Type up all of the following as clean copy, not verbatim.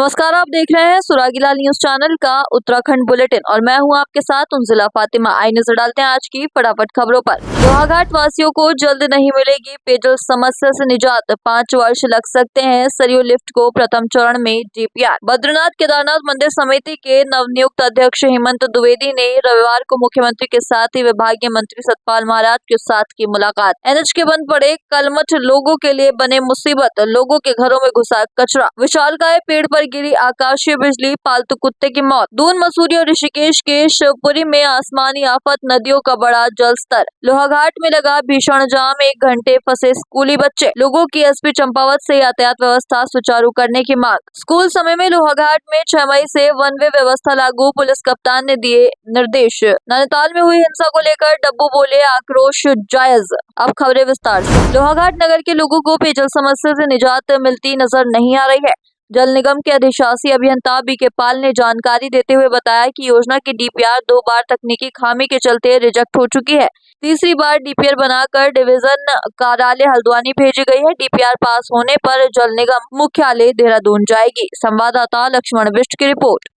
नमस्कार, आप देख रहे हैं सुरागीलाल न्यूज चैनल का उत्तराखंड बुलेटिन और मैं हूं आपके साथ उनजिला फातिमा। आइए नजर डालते हैं आज की फटाफट खबरों पर। लोहाघाट वासियों को जल्द नहीं मिलेगी पेयजल समस्या से निजात, 5 वर्ष लग सकते हैं सरयू लिफ्ट को प्रथम चरण में डीपीआर। बद्रीनाथ केदारनाथ मंदिर समिति के नवनियुक्त अध्यक्ष हेमंत द्विवेदी ने रविवार को मुख्यमंत्री के साथ ही विभागीय मंत्री सतपाल महाराज के साथ की मुलाकात। एनएच के बंद पड़े कलमठ लोगों के लिए बने मुसीबत, लोगों के घरों में घुसा कचरा, विशालकाय पेड़ पर गिरी आकाशीय बिजली, पालतू कुत्ते की मौत। दून, मसूरी और ऋषिकेश के शिवपुरी में आसमानी आफत, नदियों का बढ़ा जल स्तर। लोहाघाट में लगा भीषण जाम, 1 घंटे फंसे स्कूली बच्चे। लोगों की एसपी चंपावत से यातायात व्यवस्था सुचारू करने की मांग। स्कूल समय में लोहाघाट में 6 मई से वन वे व्यवस्था लागू, पुलिस कप्तान ने दिए निर्देश। नैनीताल में हुई हिंसा को लेकर डब्बू बोले, आक्रोश जायज। अब खबरें विस्तार से। लोहाघाट नगर के लोगों को पेयजल समस्या से निजात मिलती नजर नहीं आ रही है। जल निगम के अधिशासी अभियंता बीके पाल ने जानकारी देते हुए बताया कि योजना की डीपीआर 2 बार तकनीकी खामी के चलते रिजेक्ट हो चुकी है। तीसरी बार डीपीआर बनाकर डिवीजन कार्यालय हल्द्वानी भेजी गई है। डीपीआर पास होने पर जल निगम मुख्यालय देहरादून जाएगी। संवाददाता लक्ष्मण बिष्ट की रिपोर्ट।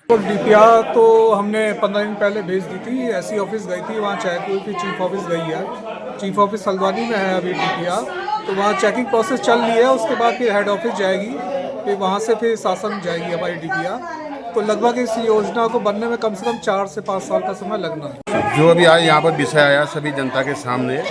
तो डीपीआर तो हमने 15 दिन पहले भेज दी थी। एससी ऑफिस गई थी, वहाँ चेक हुई थी। चीफ ऑफिस गई है, चीफ ऑफिस हल्द्वानी में है अभी डीपीआर, तो वहाँ चेकिंग प्रोसेस चल रही है। उसके बाद फिर हेड ऑफिस जाएगी, फिर वहाँ से फिर शासन जाएगी हमारी डीपीआर। तो लगभग इस योजना को बनने में कम से कम 4 से 5 साल का समय लगना है। जो अभी आज यहाँ पर विषय आया सभी जनता के सामने,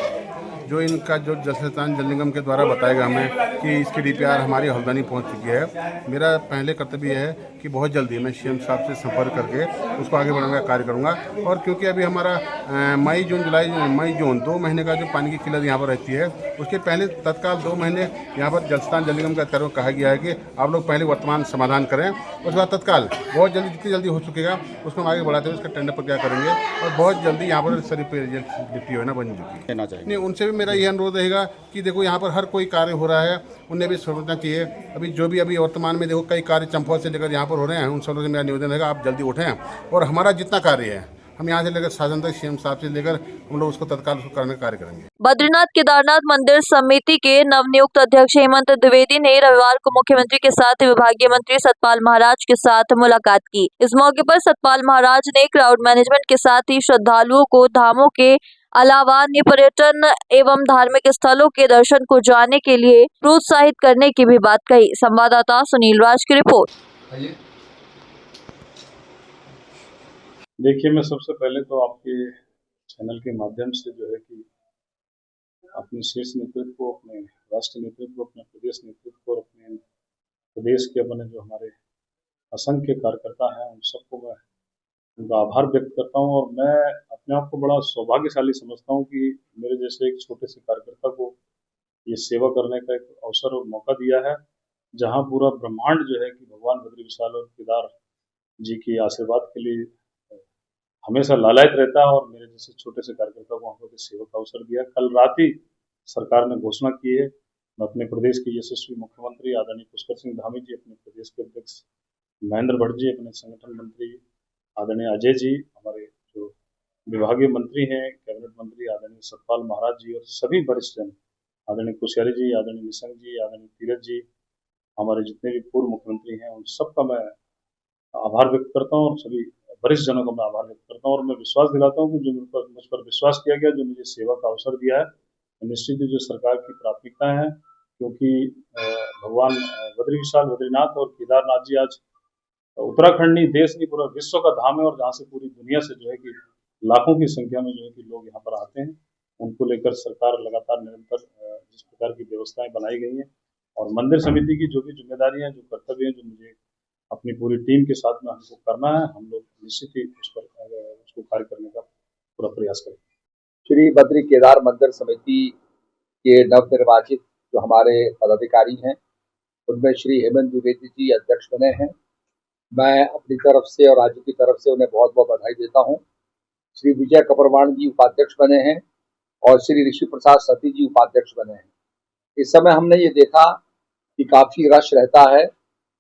जो इनका जो जल संस्थान जल निगम के द्वारा बताया गया हमें कि इसकी डीपीआर हमारी हल्द्वानी पहुँच चुकी है। मेरा पहले कर्तव्य है कि बहुत जल्दी मैं सीएम साहब से संपर्क करके उसको आगे बढ़ाने का कार्य करूँगा। और क्योंकि अभी हमारा मई जून 2 महीने का जो पानी की किल्लत यहाँ पर रहती है, उसके पहले तत्काल 2 महीने यहाँ पर जल संस्थान जल निगम के अधिकारियों को कहा गया है कि आप लोग पहले वर्तमान समाधान करें, उसके बाद तत्काल बहुत जल्दी जितनी जल्दी हो चुकेगा उसको हम आगे बढ़ाते हुए उसका टेंडर प्रक्रिया करेंगे। और बहुत जल्दी यहाँ पर सभी पेयजल लिफ्ट योजना बन चुकी है। नहीं, उनसे भी मेरा ये अनुरोध रहेगा कि देखो यहाँ पर हर कोई कार्य हो रहा है, उन्हें भी समझना चाहिए। अभी जो भी अभी वर्तमान में देखो कई कार्य चंपावत से लेकर यहाँ पर हो रहे हैं, उन सब से मेरा निवेदन रहेगा आप जल्दी उठें और हमारा जितना कार्य है हम यहाँ से लेकर शासन तक सीएम साहब से लेकर हम लोग उसको तत्काल करने का कार्य करेंगे। बद्रीनाथ केदारनाथ मंदिर समिति के नवनियुक्त अध्यक्ष हेमंत द्विवेदी ने रविवार को मुख्यमंत्री के साथ विभागीय मंत्री सतपाल महाराज के साथ मुलाकात की। इस मौके पर सतपाल महाराज ने क्राउड मैनेजमेंट के साथ ही श्रद्धालुओं को धामों के अलावा अन्य पर्यटन एवं धार्मिक स्थलों के दर्शन को जाने के लिए प्रोत्साहित करने की भी बात कही। संवाददाता सुनील राज की रिपोर्ट। देखिए, मैं सबसे पहले तो आपके चैनल के माध्यम से जो है कि अपने शीर्ष नेतृत्व को, अपने राष्ट्रीय नेतृत्व को, अपने प्रदेश नेतृत्व को और अपने प्रदेश के अपने जो हमारे असंख्य कार्यकर्ता हैं उन सबको मैं उनका आभार व्यक्त करता हूं। और मैं अपने आप को बड़ा सौभाग्यशाली समझता हूं कि मेरे जैसे एक छोटे से कार्यकर्ता को ये सेवा करने का एक अवसर और मौका दिया है, जहाँ पूरा ब्रह्मांड जो है कि भगवान बद्री विशाल और केदार जी की आशीर्वाद के लिए हमेशा लालायित रहता है। और मेरे जैसे छोटे से कार्यकर्ता को वहाँ पर सेवा का अवसर दिया। कल रात ही सरकार ने घोषणा की है, मैं अपने प्रदेश के यशस्वी मुख्यमंत्री आदरणीय पुष्कर सिंह धामी जी, अपने प्रदेश के अध्यक्ष महेंद्र भट्ट जी, अपने संगठन मंत्री आदरणीय अजय जी, हमारे जो विभागीय मंत्री हैं कैबिनेट मंत्री आदरणीय सतपाल महाराज जी और सभी वरिष्ठ जन, आदरणीय कुशियारी जी, आदरणीय निशंक जी, आदरणीय तीरथ जी, हमारे जितने भी पूर्व मुख्यमंत्री हैं उन सबका मैं आभार व्यक्त करता हूँ और सभी वरिष्ठ जनों का मैं आभार व्यक्त करता हूँ। और मैं विश्वास दिलाता हूँ कि जो मुझ पर विश्वास किया गया, जो मुझे सेवा का अवसर दिया है, निश्चित ही जो सरकार की प्राथमिकता है, क्योंकि भगवान बद्री विशाल बद्रीनाथ और केदारनाथ जी आज उत्तराखंड नहीं, देश नहीं, पूरा विश्व का धाम है। और जहाँ से पूरी दुनिया से जो है कि लाखों की संख्या में जो है कि लोग यहाँ पर आते हैं, उनको लेकर सरकार लगातार निरंतर जिस प्रकार की व्यवस्थाएं बनाई गई हैं और मंदिर समिति की जो भी जिम्मेदारियां, जो कर्तव्य हैं, जो मुझे अपनी पूरी टीम के साथ में हमको करना है, हम लोग निश्चित ही उस पर उसको कार्य करने का पूरा प्रयास करेंगे। श्री बद्री केदार मंदिर समिति के नवनिर्वाचित जो हमारे पदाधिकारी हैं, उनमें श्री हेमंत द्विवेदी जी अध्यक्ष बने हैं। मैं अपनी तरफ से और राज्य की तरफ से उन्हें बहुत बहुत बधाई देता हूं। श्री विजय कपरवाण जी उपाध्यक्ष बने हैं और श्री ऋषि प्रसाद सती जी उपाध्यक्ष बने हैं। इस समय हमने ये देखा कि काफी रश रहता है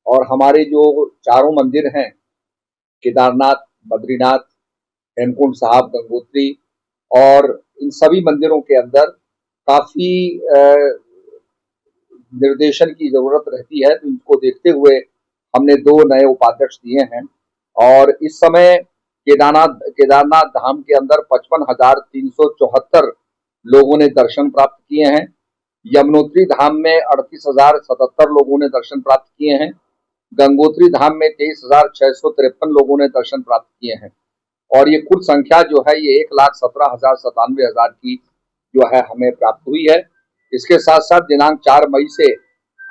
और हमारे जो चारों मंदिर हैं, केदारनाथ, बद्रीनाथ, हेमकुंड साहब, गंगोत्री, और इन सभी मंदिरों के अंदर काफी निर्देशन की जरूरत रहती है, तो इनको देखते हुए हमने 2 नए उपाध्यक्ष दिए हैं। और इस समय केदारनाथ धाम के अंदर 55,374 लोगों ने दर्शन प्राप्त किए हैं। यमुनोत्री धाम में 38,077 लोगों ने दर्शन प्राप्त किए हैं। गंगोत्री धाम में 23,653 लोगों ने दर्शन प्राप्त किए हैं। और ये कुल संख्या जो है ये 1,17,97,000 की जो है हमें प्राप्त हुई है। इसके साथ साथ दिनांक 4 मई से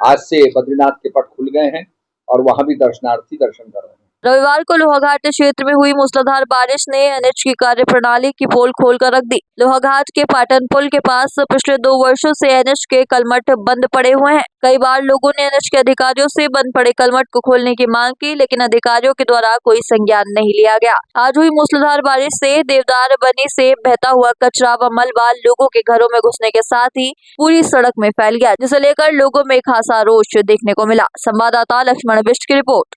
आज से बद्रीनाथ के पट खुल गए हैं और वहां भी दर्शनार्थी दर्शन कर रहे हैं। रविवार को लोहाघाट क्षेत्र में हुई मूसलाधार बारिश ने एनएच की कार्यप्रणाली की पोल खोलकर रख दी। लोहाघाट के पाटन पुल के पास पिछले 2 वर्षों से एनएच के कलमट बंद पड़े हुए हैं। कई बार लोगों ने एनएच के अधिकारियों से बंद पड़े कलमट को खोलने की मांग की, लेकिन अधिकारियों के द्वारा कोई संज्ञान नहीं लिया गया। आज हुई मूसलाधार बारिश से देवदार बनी से बहता हुआ कचरा व मलबा लोगों के घरों में घुसने के साथ ही पूरी सड़क में फैल गया, जिसे लेकर लोगों में खासा रोष देखने को मिला। संवाददाता लक्ष्मण बिष्ट की रिपोर्ट।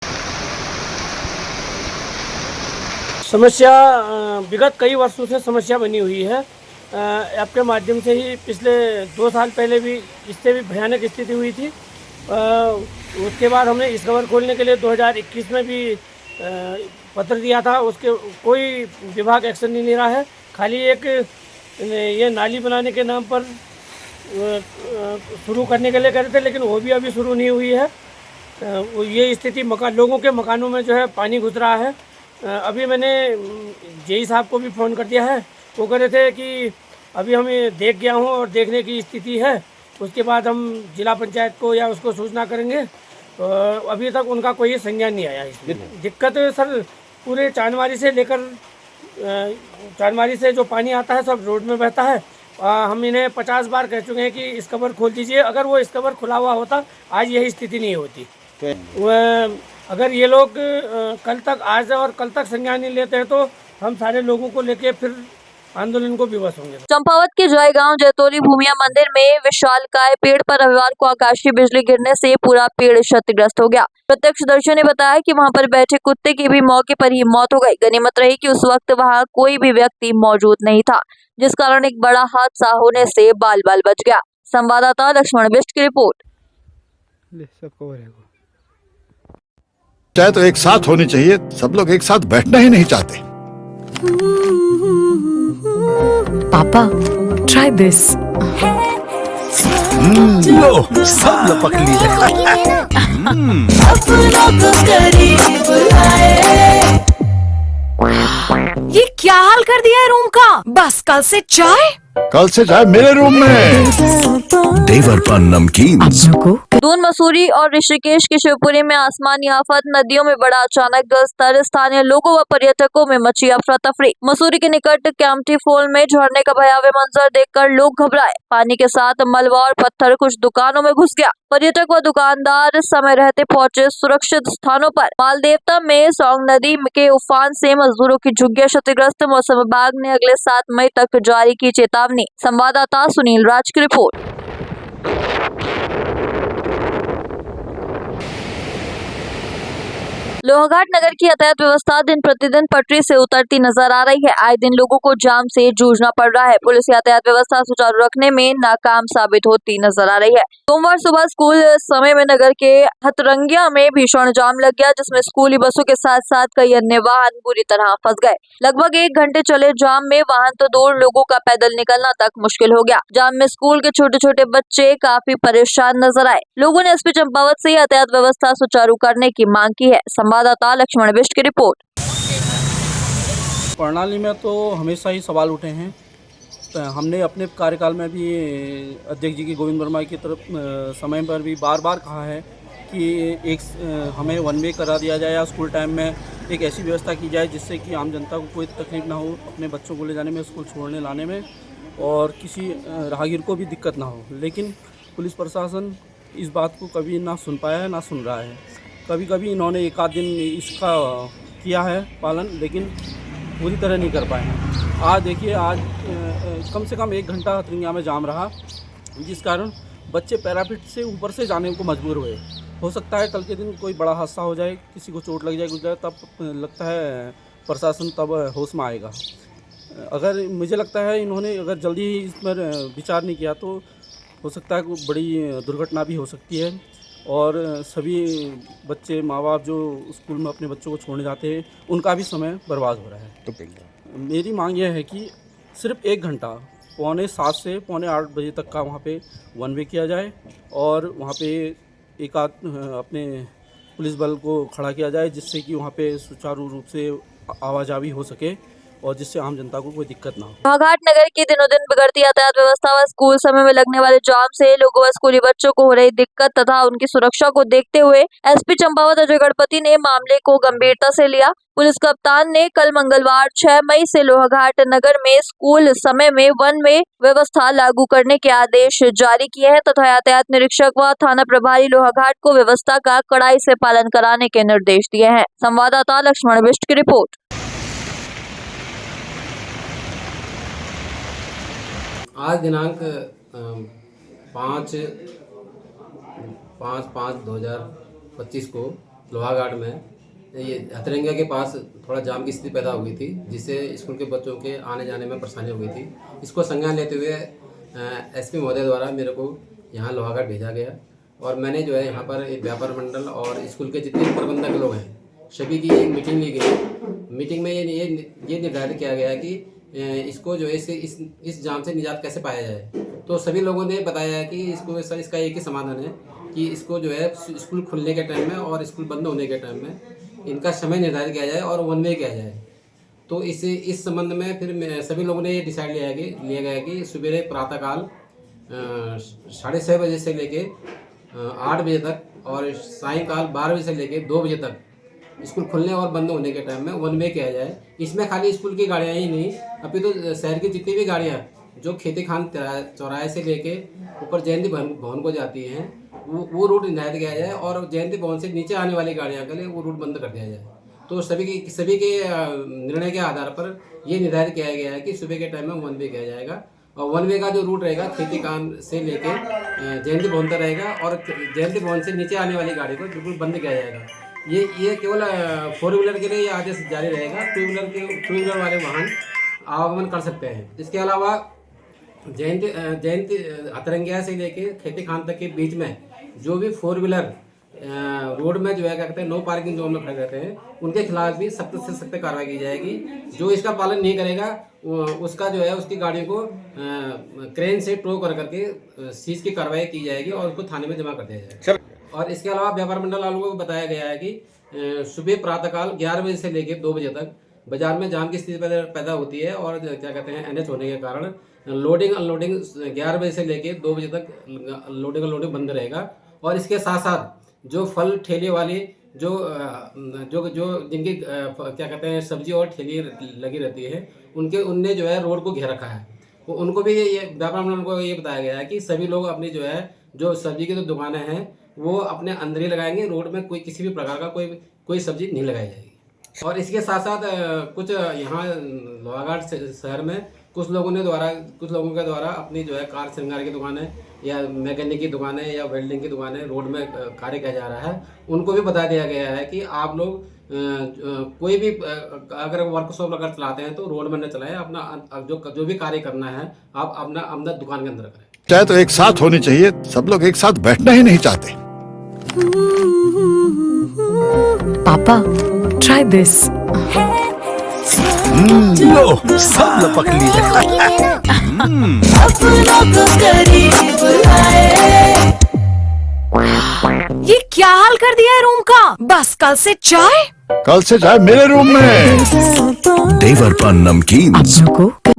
समस्या विगत कई वर्षों से समस्या बनी हुई है। आपके माध्यम से ही पिछले 2 साल पहले भी इससे भी भयानक स्थिति हुई थी। उसके बाद हमने इस कवर खोलने के लिए 2021 में भी पत्र दिया था। उसके कोई विभाग एक्शन नहीं ले रहा है। खाली एक ये नाली बनाने के नाम पर शुरू करने के लिए कह रहे थे, लेकिन वो भी अभी शुरू नहीं हुई है। ये स्थिति लोगों के मकानों में जो है पानी घुस रहा है। अभी मैंने जेई साहब को भी फ़ोन कर दिया है। वो कह रहे थे कि अभी हम देख गया हूँ और देखने की स्थिति है, उसके बाद हम जिला पंचायत को या उसको सूचना करेंगे। तो अभी तक उनका कोई संज्ञान नहीं आया। इसमें दिक्कत सर पूरे चांदमारी से लेकर चांदमारी से जो पानी आता है सब रोड में बहता है। हम इन्हें 50 बार कह चुके हैं कि इस कवर खोल दीजिए। अगर वो इस कवर खुला हुआ होता आज यही स्थिति नहीं होती। अगर ये लोग आज और कल तक संज्ञान नहीं लेते हैं तो हम सारे लोगों को लेके फिर आंदोलन को विवश होंगे। चंपावत के जयगांव जैतोली भूमिया मंदिर में विशालकाय पेड़ पर रविवार को आकाशीय बिजली गिरने से पूरा पेड़ क्षतिग्रस्त हो गया। प्रत्यक्षदर्शियों ने बताया कि वहां पर बैठे कुत्ते की भी मौके पर ही मौत हो गई। गनीमत रही कि उस वक्त वहां कोई भी व्यक्ति मौजूद नहीं था, जिस कारण एक बड़ा हादसा होने से बाल बाल बच गया। संवाददाता लक्ष्मण बिष्ट की रिपोर्ट। चाहे तो एक साथ होनी चाहिए, सब लोग एक साथ बैठना ही नहीं चाहते। पापा, try this. लो, सब लपक लिए। ये क्या हाल कर दिया है रूम का? बस कल से चाय मेरे रूम में। देवर पर नमकीन। दून मसूरी और ऋषिकेश के शिवपुरी में आसमानी आफत, नदियों में बड़ा अचानक जलस्तर, स्थानीय लोगों व पर्यटकों में मची अफरा तफरी। मसूरी के निकट कैम्पटी फॉल में झरने का भयावह मंजर देखकर लोग घबराए। पानी के साथ मलबा और पत्थर कुछ दुकानों में घुस गया। पर्यटक व दुकानदार समय रहते पहुंचे सुरक्षित स्थानों पर। मालदेवता में सौंग नदी के उफान से मजदूरों की झुग्गियां क्षतिग्रस्त। मौसम विभाग ने अगले 7 मई तक जारी की चेतावनी। संवाददाता सुनील राज की रिपोर्ट। लोहाघाट नगर की यातायात व्यवस्था दिन प्रतिदिन पटरी से उतरती नजर आ रही है। आए दिन लोगों को जाम से जूझना पड़ रहा है। पुलिस यातायात व्यवस्था सुचारू रखने में नाकाम साबित होती नजर आ रही है। सोमवार सुबह स्कूल समय में नगर के हथरंगिया में भीषण जाम लग गया, जिसमें स्कूली बसों के साथ साथ कई अन्य वाहन बुरी तरह फंस गए। लगभग 1 घंटे चले जाम में वाहन तो दूर, लोगों का पैदल निकलना तक मुश्किल हो गया। जाम में स्कूल के छोटे छोटे बच्चे काफी परेशान नजर आए। लोगों ने एसपी चंपावत से यातायात व्यवस्था सुचारू करने की मांग की है। संवाददाता लक्ष्मण बिष्ट की रिपोर्ट। प्रणाली में तो हमेशा ही सवाल उठे हैं। तो हमने अपने कार्यकाल में भी अध्यक्ष जी की गोविंद वर्मा की तरफ समय पर भी बार बार कहा है कि हमें 1 वे करा दिया जाए या स्कूल टाइम में एक ऐसी व्यवस्था की जाए जिससे कि आम जनता को कोई तकलीफ ना हो अपने बच्चों को ले जाने में, स्कूल छोड़ने लाने में, और किसी राहगीर को भी दिक्कत ना हो। लेकिन पुलिस प्रशासन इस बात को कभी ना सुन पाया है ना सुन रहा है। कभी कभी इन्होंने 1 आध दिन इसका किया है पालन, लेकिन पूरी तरह नहीं कर पाए हैं। आज देखिए, आज कम से कम 1 घंटा हथरंगिया में जाम रहा, जिस कारण बच्चे पैरापीट से ऊपर से जाने को मजबूर हुए। हो सकता है कल के दिन कोई बड़ा हादसा हो जाए, किसी को चोट लग जाए, कुछ जाए, तब लगता है प्रशासन तब होश में आएगा। अगर मुझे लगता है इन्होंने अगर जल्दी इस पर विचार नहीं किया तो हो सकता है कोई बड़ी दुर्घटना भी हो सकती है और सभी बच्चे माँ बाप जो स्कूल में अपने बच्चों को छोड़ने जाते हैं उनका भी समय बर्बाद हो रहा है। मेरी मांग यह है कि सिर्फ 1 घंटा 7:45 से 7:45 बजे तक का वहाँ पे 1 वे किया जाए और वहाँ पे एक आध अपने पुलिस बल को खड़ा किया जाए जिससे कि वहाँ पे सुचारू रूप से आवाजाही हो सके और जिससे आम जनता को कोई दिक्कत ना हो। लोहाघाट नगर की दिनों दिन बिगड़ती यातायात व्यवस्था व स्कूल समय में लगने वाले जाम से लोगों व स्कूली बच्चों को हो रही दिक्कत तथा उनकी सुरक्षा को देखते हुए एसपी चंपावत अजय गणपति ने मामले को गंभीरता से लिया। पुलिस कप्तान ने कल मंगलवार 6 मई से लोहाघाट नगर में स्कूल समय में 1 वे व्यवस्था लागू करने के आदेश जारी किए हैं तथा यातायात निरीक्षक व थाना प्रभारी लोहाघाट को व्यवस्था का कड़ाई से पालन कराने के निर्देश दिए हैं। संवाददाता लक्ष्मण बिष्ट की रिपोर्ट। आज दिनांक 5/5/2025 को लोहाघाट में ये हथरंगा के पास थोड़ा जाम की स्थिति पैदा हुई थी जिससे स्कूल के बच्चों के आने जाने में परेशानी हो गई थी। इसको संज्ञान लेते हुए एसपी महोदय द्वारा मेरे को यहाँ लोहाघाट भेजा गया और मैंने जो है यहाँ पर एक व्यापार मंडल और स्कूल के जितने प्रबंधक लोग हैं सभी की एक मीटिंग ली गई। मीटिंग में ये निर्धारित किया गया कि इसको जो है इस जाम से निजात कैसे पाया जाए। तो सभी लोगों ने बताया है कि इसका एक ही समाधान है कि इसको जो है स्कूल खुलने के टाइम में और स्कूल बंद होने के टाइम में इनका समय निर्धारित किया जाए और 1 वे किया जाए। तो इस संबंध में फिर सभी लोगों ने ये डिसाइड लिया गया कि सवेरे प्रातःकाल 6:30 बजे से लेके 8 बजे तक और सायंकाल 12 बजे से लेके 2 बजे तक स्कूल खुलने और बंद होने के टाइम में 1 वे किया जाए। इसमें खाली स्कूल की गाड़ियाँ ही नहीं, अभी तो शहर की जितनी भी गाड़ियाँ जो खेती खान चौराहे से लेके ऊपर जयंती भवन को जाती हैं वो रूट निर्धारित किया जाए और जयंती भवन से नीचे आने वाली गाड़ियाँ के लिए वो रूट बंद कर दिया जाए। तो सभी के निर्णय के आधार पर ये निर्धारित किया गया है कि सुबह के टाइम में 1 वे किया जाएगा और 1 वे का जो रूट रहेगा खेती कान से लेके जयंती भवन तक रहेगा और जयंती भवन से नीचे आने वाली गाड़ी को बिल्कुल बंद किया जाएगा। ये केवल 4 व्हीलर के लिए ये आदेश जारी रहेगा। 2 व्हीलर वाले वाहन आवागमन कर सकते हैं। इसके अलावा जयंती हथरंगिया से लेके खेती खान तक के बीच में जो भी 4 व्हीलर रोड में जो है क्या कहते हैं नो पार्किंग जोन में खड़े रहते हैं उनके खिलाफ भी सख्त से सख्त कार्रवाई की जाएगी। जो इसका पालन नहीं करेगा उसका जो है उसकी गाड़ी को क्रेन से टो करके सीज की कार्रवाई की जाएगी और उसको थाने में जमा कर दिया जाएगा। और इसके अलावा व्यापार मंडल वालों को बताया गया है कि सुबह प्रातःकाल 11 बजे से लेकर 2 बजे तक बाजार में जाम की स्थिति पैदा होती है और क्या कहते हैं NH होने के कारण लोडिंग अनलोडिंग 11 बजे से लेकर 2 बजे तक लोडिंग अनलोडिंग बंद रहेगा। और इसके साथ साथ जो फल ठेले वाले जो जिनकी क्या कहते हैं सब्जी और ठेली लगी रहती है उनने जो है रोड को घेर रखा है। तो उनको भी ये व्यापार मंडल को ये बताया गया है कि सभी लोग अपनी जो है जो सब्जी की जो दुकानें हैं वो अपने अंदर ही लगाएंगे, रोड में कोई किसी भी प्रकार का कोई सब्जी नहीं लगाई जाएगी। और इसके साथ साथ कुछ यहाँ लोहाघाट शहर में कुछ लोगों के द्वारा अपनी जो है कार श्रृंगार की दुकानें या मैकेनिक की दुकानें या वेल्डिंग की दुकानें रोड में कार्य किया जा रहा है। उनको भी बता दिया गया है कि आप लोग कोई भी अगर वर्कशॉप अगर चलाते हैं तो रोड में न चलाएं, अपना जो भी कार्य करना है आप अपना दुकान के अंदर करें। चाहे तो एक साथ होनी चाहिए, सब लोग एक साथ बैठना ही नहीं चाहते। पापा ट्राई दिस। लो सब लपक लिए। ये क्या हाल कर दिया है रूम का? बस कल से चाय मेरे रूम में। देवर पर नमकीन।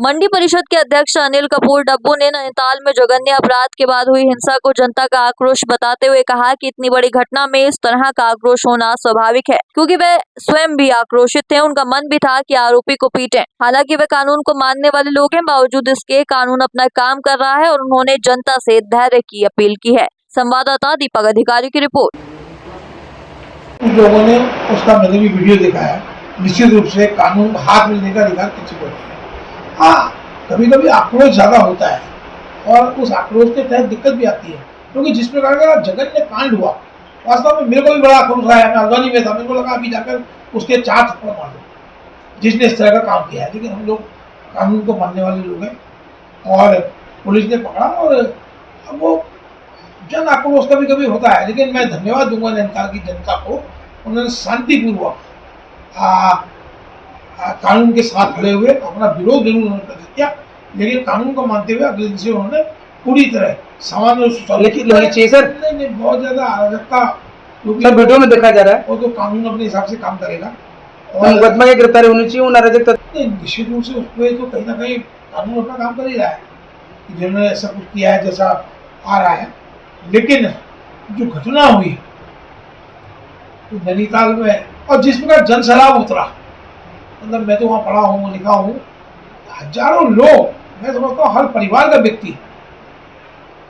मंडी परिषद के अध्यक्ष अनिल कपूर डब्बू ने नैनीताल में जघन्य अपराध के बाद हुई हिंसा को जनता का आक्रोश बताते हुए कहा कि इतनी बड़ी घटना में इस तरह का आक्रोश होना स्वाभाविक है क्योंकि वे स्वयं भी आक्रोशित थे। उनका मन भी था कि आरोपी को पीटें। हालांकि वे कानून को मानने वाले लोग हैं, बावजूद इसके कानून अपना काम कर रहा है और उन्होंने जनता से धैर्य की अपील की है। संवाददाता दीपक अधिकारी की रिपोर्ट। उन लोगों ने उसका मैंने भी वीडियो देखा है। निश्चित रूप से कानून को हाथ मिलने का अधिकार किसी को नहीं है। हाँ, कभी कभी आक्रोश ज्यादा होता है और उस आक्रोश के तहत दिक्कत भी आती है क्योंकि जिस प्रकार का जघन्य कांड हुआ, वास्तव में मेरे को भी बड़ा आक्रोश आया। मैं हल्द्वानी में था, मेरे को लगा अभी जाकर उसके 4 थप्पड़ मार दो जिसने इस तरह का काम किया है। लेकिन हम लोग कानून को मानने वाले लोग हैं और पुलिस ने पकड़ा और अब वो जन आक्रोश कभी कभी होता है, लेकिन मैं धन्यवाद दूंगा नैनीताल की जनता को, उन्होंने शांतिपूर्वक कानून के साथ खड़े हुए अपना विरोध जरूर उन्होंने प्रकट किया, लेकिन कानून को मानते हुए अगले दिन से उन्होंने पूरी तरह सामान्य नहीं बहुत ज्यादा अराजकता वीडियो में देखा जा रहा है, वो तो कानून अपने हिसाब से काम करेगा और मुकदमा की गिरफ्तारी होनी चाहिए उन अराजकता निश्चित रूप से उसमें तो कहीं ना कहीं कानून अपना काम कर ही रहा है कि जिन्होंने ऐसा कुछ किया है जैसा आ रहा है। लेकिन जो घटना हुई तो नैनीताल में और जिस प्रकार जन सैलाब उतरा, मतलब मैं तो वहाँ पढ़ा हूँ लिखा हूँ, हजारों लोग, मैं समझता हूँ हर परिवार का व्यक्ति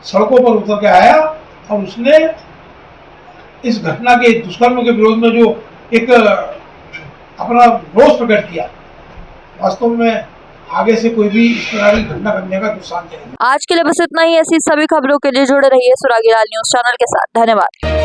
सड़कों पर उतर के आया और उसने इस घटना के दुष्कर्म के विरोध में जो एक अपना रोष प्रकट किया, वास्तव में आगे से कोई भी इस तरह की घटना करने का दुस्साहस नहीं। आज के लिए बस इतना ही। ऐसी सभी खबरों के लिए जुड़े रहिए सुरागी लाल न्यूज चैनल के साथ। धन्यवाद।